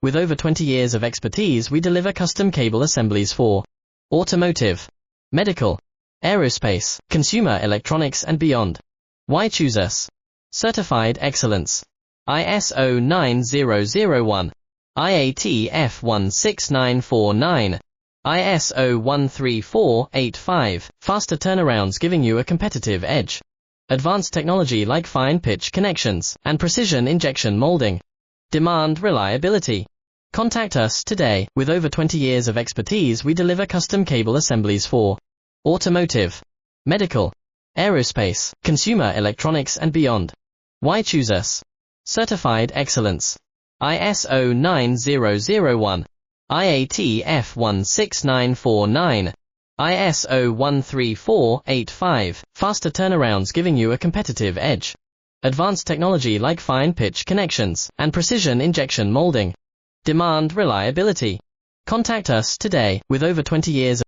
With over 20 years of expertise, we deliver custom cable assemblies for automotive, medical, aerospace, consumer electronics and beyond. Why choose us? Certified excellence. ISO 9001, IATF 16949, ISO 13485, faster turnarounds giving you a competitive edge. Advanced technology like fine pitch connections and precision injection molding. Demand reliability. Contact us today. With over 20 years of expertise, we deliver custom cable assemblies for automotive, medical, aerospace, consumer electronics and beyond. Why choose us? Certified excellence. ISO 9001, IATF 16949, ISO 13485, faster turnarounds giving you a competitive edge. Advanced technology like fine pitch connections and precision injection molding. Demand reliability. Contact us today. With over 20 years